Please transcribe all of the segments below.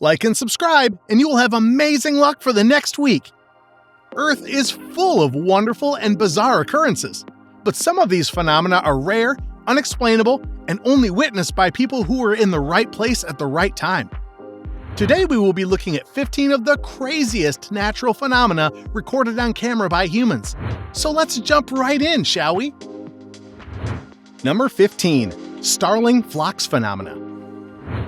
Like and subscribe, and you will have amazing luck for the next week. Earth is full of wonderful and bizarre occurrences, but some of these phenomena are rare, unexplainable, and only witnessed by people who were in the right place at the right time. Today we will be looking at 15 of the craziest natural phenomena recorded on camera by humans. So let's jump right in, shall we? Number 15. Starling Flocks Phenomena.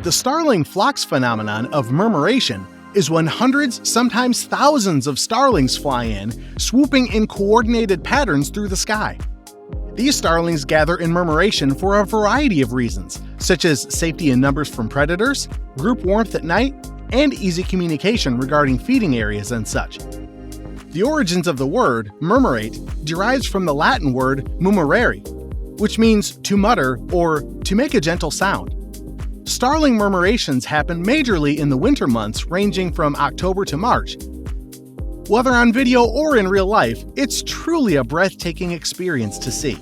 The Starling Flocks phenomenon of murmuration is when hundreds, sometimes thousands of starlings fly in, swooping in coordinated patterns through the sky. These starlings gather in murmuration for a variety of reasons, such as safety in numbers from predators, group warmth at night, and easy communication regarding feeding areas and such. The origins of the word murmurate derives from the Latin word murmurare, which means to mutter or to make a gentle sound. Starling murmurations happen majorly in the winter months ranging from October to March. Whether on video or in real life, it's truly a breathtaking experience to see.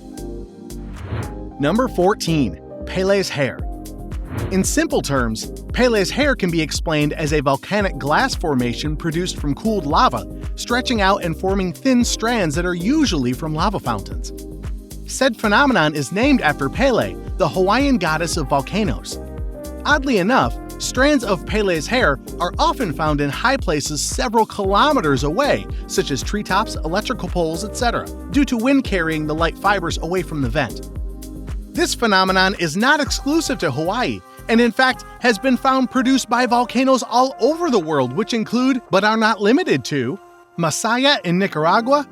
Number 14. Peles Hair. In simple terms, Peles Hair can be explained as a volcanic glass formation produced from cooled lava, stretching out and forming thin strands that are usually from lava fountains. Said phenomenon is named after Pele, the Hawaiian goddess of volcanoes. Oddly enough, strands of Peles hair are often found in high places several kilometers away, such as treetops, electrical poles, etc., due to wind carrying the light fibers away from the vent. This phenomenon is not exclusive to Hawaii, and in fact has been found produced by volcanoes all over the world, which include, but are not limited to, Masaya in Nicaragua,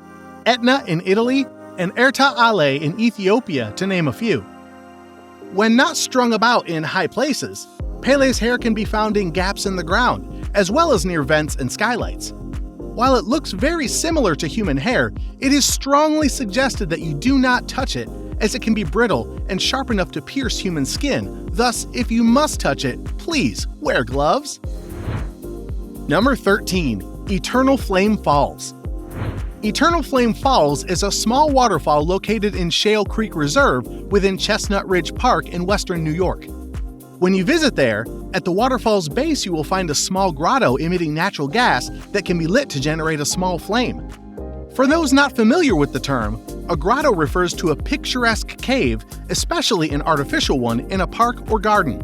Etna in Italy, and Erta Ale in Ethiopia, to name a few. When not strung about in high places, Peles hair can be found in gaps in the ground, as well as near vents and skylights. While it looks very similar to human hair, it is strongly suggested that you do not touch it, as it can be brittle and sharp enough to pierce human skin. Thus, if you must touch it, please wear gloves. Number 13. Eternal Flame Falls. Eternal Flame Falls is a small waterfall located in Shale Creek Reserve within Chestnut Ridge Park in western New York. When you visit there, at the waterfall's base you will find a small grotto emitting natural gas that can be lit to generate a small flame. For those not familiar with the term, a grotto refers to a picturesque cave, especially an artificial one, in a park or garden.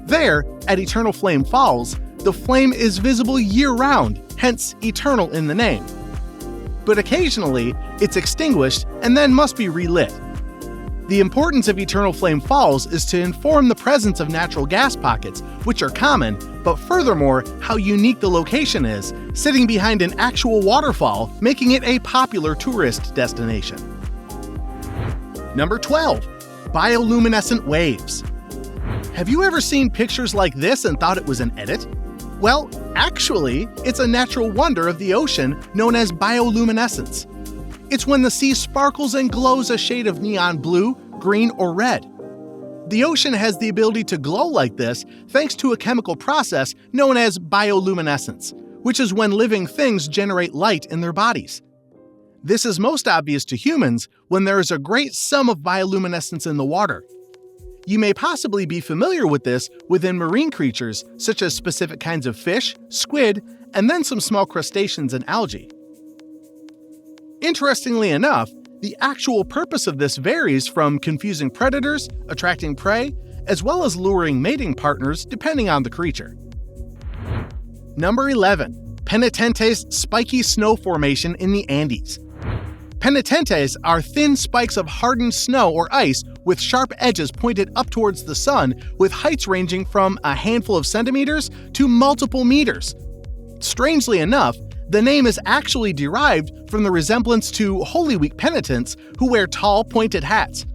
There, at Eternal Flame Falls, the flame is visible year-round, hence eternal in the name. But occasionally, it's extinguished and then must be relit. The importance of Eternal Flame Falls is to inform the presence of natural gas pockets, which are common, but furthermore, how unique the location is, sitting behind an actual waterfall, making it a popular tourist destination. Number 12. Bioluminescent Waves. Have you ever seen pictures like this and thought it was an edit? Well, actually, it's a natural wonder of the ocean known as bioluminescence. It's when the sea sparkles and glows a shade of neon blue, green, or red. The ocean has the ability to glow like this thanks to a chemical process known as bioluminescence, which is when living things generate light in their bodies. This is most obvious to humans when there is a great sum of bioluminescence in the water. You may possibly be familiar with this within marine creatures, such as specific kinds of fish, squid, and then some small crustaceans and algae. Interestingly enough, the actual purpose of this varies from confusing predators, attracting prey, as well as luring mating partners depending on the creature. Number 11. Penitentes spiky snow formation in the Andes. Penitentes are thin spikes of hardened snow or ice with sharp edges pointed up towards the sun, with heights ranging from a handful of centimeters to multiple meters. Strangely enough, the name is actually derived from the resemblance to Holy Week penitents who wear tall, pointed hats.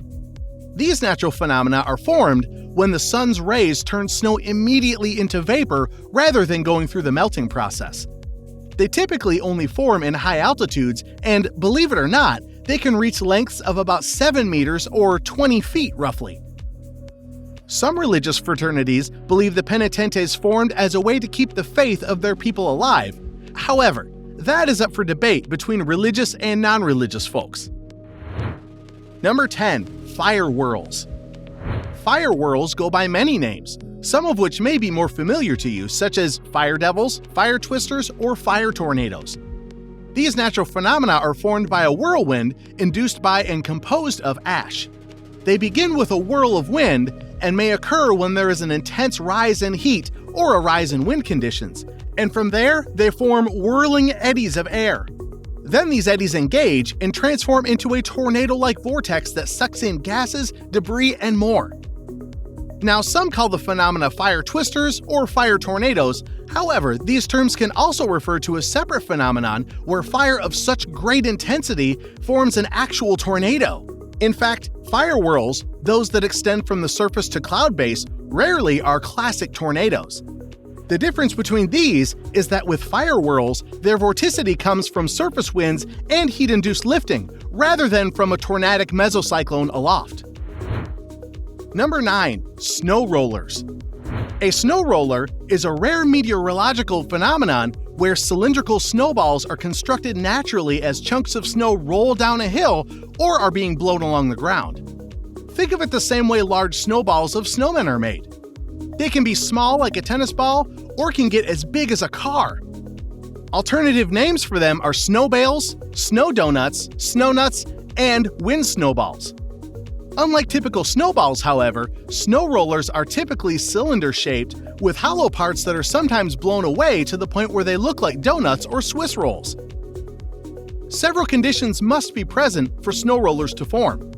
These natural phenomena are formed when the sun's rays turn snow immediately into vapor rather than going through the melting process. They typically only form in high altitudes, and believe it or not, they can reach lengths of about 7 meters or 20 feet roughly. Some religious fraternities believe the penitentes formed as a way to keep the faith of their people alive. However, that is up for debate between religious and non-religious folks. Number 10. FireWhirls. FireWhirls go by many names, some of which may be more familiar to you, such as fire devils, fire twisters, or fire tornadoes. These natural phenomena are formed by a whirlwind induced by and composed of ash. They begin with a whirl of wind and may occur when there is an intense rise in heat or a rise in wind conditions, and from there they form whirling eddies of air. Then these eddies engage and transform into a tornado-like vortex that sucks in gases, debris, and more. Now, some call the phenomena fire twisters or fire tornadoes. However, these terms can also refer to a separate phenomenon where fire of such great intensity forms an actual tornado. In fact, FireWhirls, those that extend from the surface to cloud base, rarely are classic tornadoes. The difference between these is that with FireWhirls, their vorticity comes from surface winds and heat-induced lifting, rather than from a tornadic mesocyclone aloft. Number 9. Snow rollers. A snow roller is a rare meteorological phenomenon where cylindrical snowballs are constructed naturally as chunks of snow roll down a hill or are being blown along the ground. Think of it the same way large snowballs of snowmen are made. They can be small like a tennis ball or can get as big as a car. Alternative names for them are snow bales, snow donuts, snow nuts, and wind snowballs. Unlike typical snowballs, however, snow rollers are typically cylinder-shaped with hollow parts that are sometimes blown away to the point where they look like donuts or Swiss rolls. Several conditions must be present for snow rollers to form.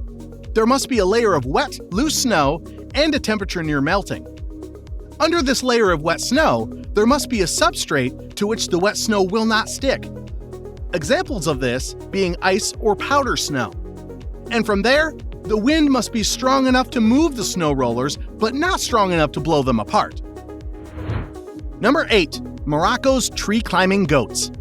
There must be a layer of wet, loose snow and a temperature near melting. Under this layer of wet snow, there must be a substrate to which the wet snow will not stick. Examples of this being ice or powder snow. And from there, the wind must be strong enough to move the snow rollers, but not strong enough to blow them apart. Number 8. Morocco's tree-climbing goats.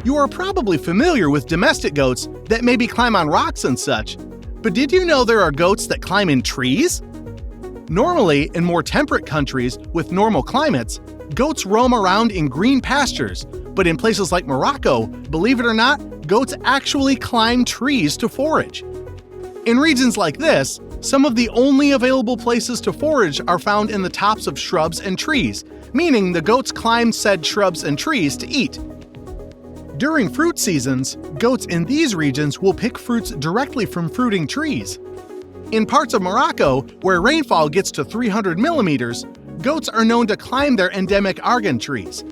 You are probably familiar with domestic goats that maybe climb on rocks and such, but did you know there are goats that climb in trees? Normally, in more temperate countries with normal climates, goats roam around in green pastures, but in places like Morocco, believe it or not, goats actually climb trees to forage. In regions like this, some of the only available places to forage are found in the tops of shrubs and trees, meaning the goats climb said shrubs and trees to eat. During fruit seasons, goats in these regions will pick fruits directly from fruiting trees. In parts of Morocco, where rainfall gets to 300 millimeters, goats are known to climb their endemic argan trees.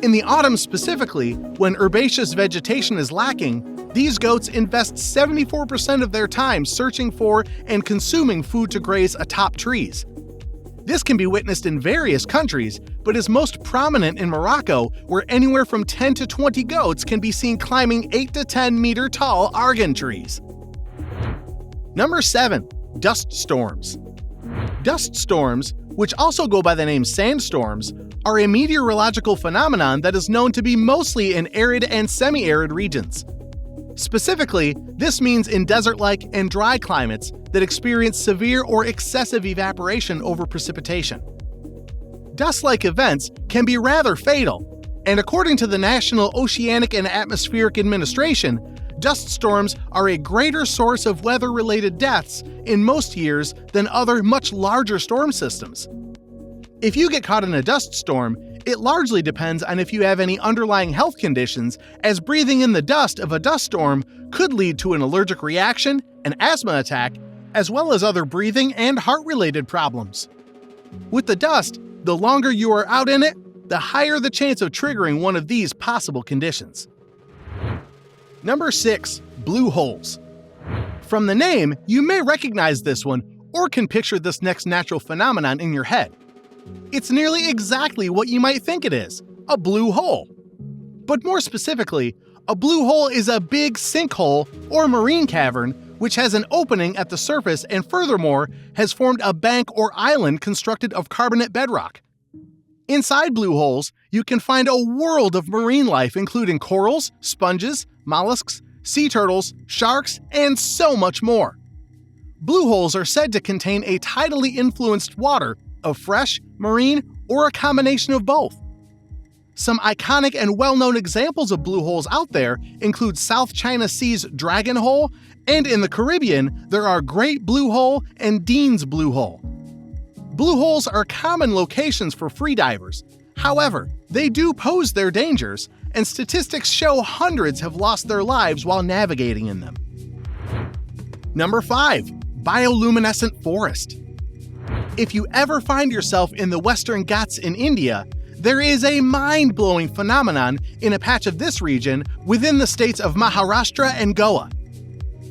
In the autumn specifically, when herbaceous vegetation is lacking, these goats invest 74% of their time searching for and consuming food to graze atop trees. This can be witnessed in various countries, but is most prominent in Morocco, where anywhere from 10 to 20 goats can be seen climbing 8 to 10 meter tall argan trees. Number 7. Dust storms. Dust storms, which also go by the name sandstorms, are a meteorological phenomenon that is known to be mostly in arid and semi-arid regions. Specifically, this means in desert-like and dry climates that experience severe or excessive evaporation over precipitation. Dust-like events can be rather fatal, and according to the National Oceanic and Atmospheric Administration, dust storms are a greater source of weather-related deaths in most years than other much larger storm systems. If you get caught in a dust storm, it largely depends on if you have any underlying health conditions, as breathing in the dust of a dust storm could lead to an allergic reaction, an asthma attack, as well as other breathing and heart-related problems. With the dust, the longer you are out in it, the higher the chance of triggering one of these possible conditions. Number 6. Blue holes. From the name, you may recognize this one or can picture this next natural phenomenon in your head. It's nearly exactly what you might think it is, a blue hole. But more specifically, a blue hole is a big sinkhole or marine cavern which has an opening at the surface and furthermore has formed a bank or island constructed of carbonate bedrock. Inside blue holes, you can find a world of marine life including corals, sponges, mollusks, sea turtles, sharks, and so much more. Blue holes are said to contain a tidally influenced water of fresh, marine, or a combination of both. Some iconic and well-known examples of blue holes out there include South China Sea's Dragon Hole, and in the Caribbean, there are Great Blue Hole and Dean's Blue Hole. Blue holes are common locations for freedivers. However, they do pose their dangers, and statistics show hundreds have lost their lives while navigating in them. Number 5. Bioluminescent Forest. If you ever find yourself in the Western Ghats in India, there is a mind-blowing phenomenon in a patch of this region within the states of Maharashtra and Goa.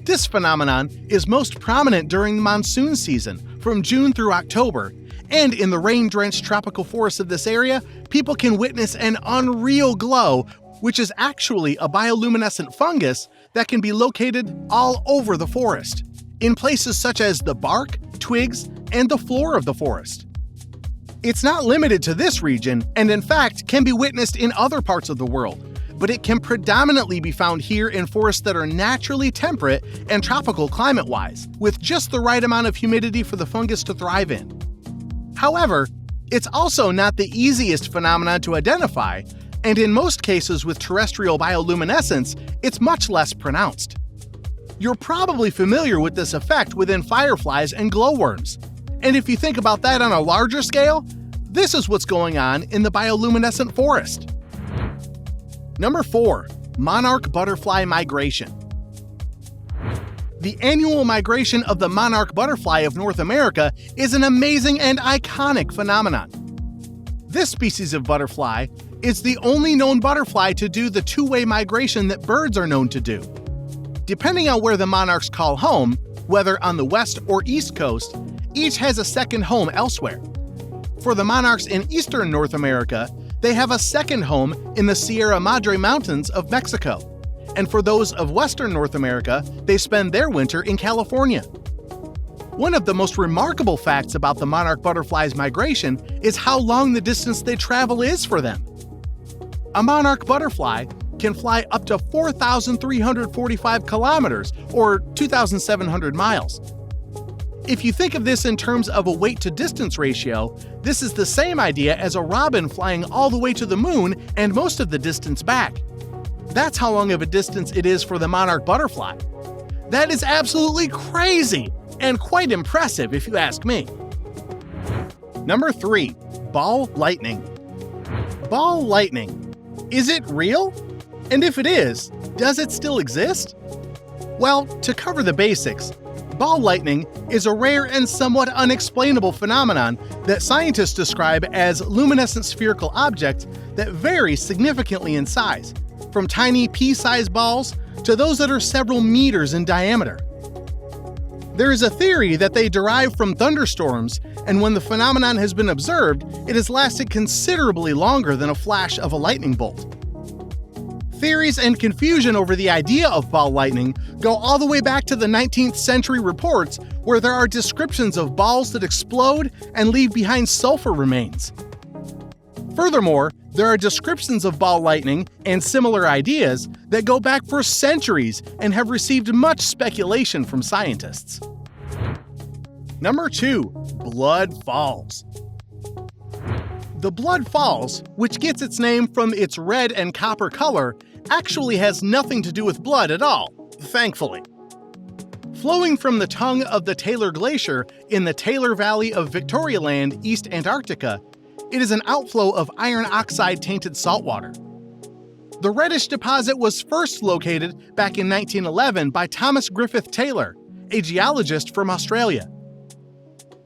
This phenomenon is most prominent during the monsoon season, from June through October, and in the rain-drenched tropical forests of this area, people can witness an unreal glow, which is actually a bioluminescent fungus that can be located all over the forest, in places such as the bark, twigs, and the floor of the forest. It's not limited to this region, and in fact can be witnessed in other parts of the world, but it can predominantly be found here in forests that are naturally temperate and tropical climate-wise, with just the right amount of humidity for the fungus to thrive in. However, it's also not the easiest phenomenon to identify, and in most cases with terrestrial bioluminescence, it's much less pronounced. You're probably familiar with this effect within fireflies and glowworms, and if you think about that on a larger scale, this is what's going on in the bioluminescent forest. Number 4. Monarch butterfly migration. The annual migration of the monarch butterfly of North America is an amazing and iconic phenomenon. This species of butterfly is the only known butterfly to do the two-way migration that birds are known to do. Depending on where the monarchs call home, whether on the west or east coast, each has a second home elsewhere. For the monarchs in eastern North America, they have a second home in the Sierra Madre Mountains of Mexico. And for those of western North America, they spend their winter in California. One of the most remarkable facts about the monarch butterfly's migration is how long the distance they travel is for them. A monarch butterfly can fly up to 4,345 kilometers, or 2,700 miles. If you think of this in terms of a weight-to-distance ratio, this is the same idea as a robin flying all the way to the moon and most of the distance back. That's how long of a distance it is for the monarch butterfly. That is absolutely crazy, and quite impressive if you ask me. Number 3. Ball lightning. Ball lightning. Is it real? And if it is, does it still exist? Well, to cover the basics, ball lightning is a rare and somewhat unexplainable phenomenon that scientists describe as luminescent spherical objects that vary significantly in size, from tiny pea-sized balls to those that are several meters in diameter. There is a theory that they derive from thunderstorms, and when the phenomenon has been observed, it has lasted considerably longer than a flash of a lightning bolt. Theories and confusion over the idea of ball lightning go all the way back to the 19th century reports, where there are descriptions of balls that explode and leave behind sulfur remains. Furthermore, there are descriptions of ball lightning and similar ideas that go back for centuries and have received much speculation from scientists. Number 2. Blood Falls. The Blood Falls, which gets its name from its red and copper color, actually has nothing to do with blood at all, thankfully. Flowing from the tongue of the Taylor Glacier in the Taylor Valley of Victoria Land, East Antarctica, it is an outflow of iron oxide-tainted saltwater. The reddish deposit was first located back in 1911 by Thomas Griffith Taylor, a geologist from Australia.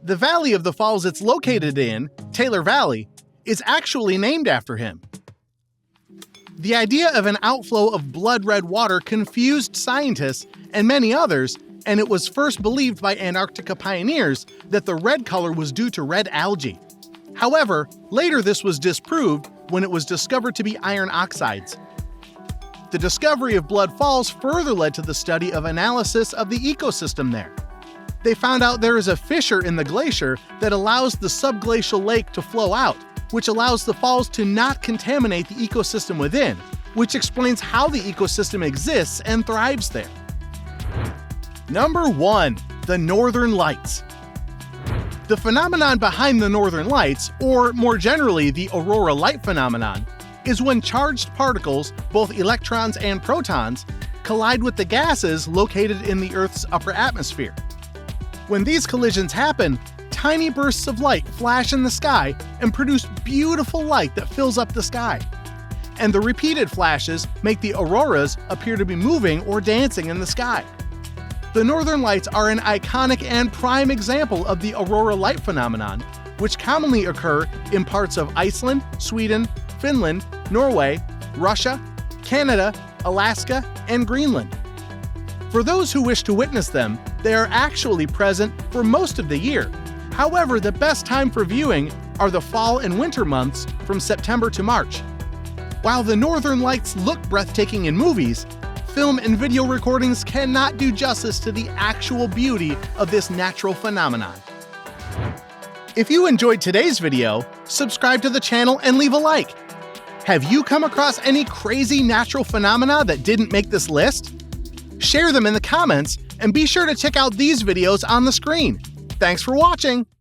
The valley of the falls it's located in, Taylor Valley, is actually named after him. The idea of an outflow of blood-red water confused scientists and many others, and it was first believed by Antarctica pioneers that the red color was due to red algae. However, later this was disproved when it was discovered to be iron oxides. The discovery of Blood Falls further led to the study of analysis of the ecosystem there. They found out there is a fissure in the glacier that allows the subglacial lake to flow out, which allows the falls to not contaminate the ecosystem within, which explains how the ecosystem exists and thrives there. Number 1. The Northern Lights. The phenomenon behind the Northern Lights, or more generally the aurora light phenomenon, is when charged particles, both electrons and protons, collide with the gases located in the Earth's upper atmosphere. When these collisions happen, tiny bursts of light flash in the sky and produce beautiful light that fills up the sky. And the repeated flashes make the auroras appear to be moving or dancing in the sky. The northern lights are an iconic and prime example of the aurora light phenomenon, which commonly occur in parts of Iceland, Sweden, Finland, Norway, Russia, Canada, Alaska, and Greenland. For those who wish to witness them, they are actually present for most of the year. However, the best time for viewing are the fall and winter months from September to March. While the northern lights look breathtaking in movies, film and video recordings cannot do justice to the actual beauty of this natural phenomenon. If you enjoyed today's video, subscribe to the channel and leave a like. Have you come across any crazy natural phenomena that didn't make this list? Share them in the comments and be sure to check out these videos on the screen. Thanks for watching!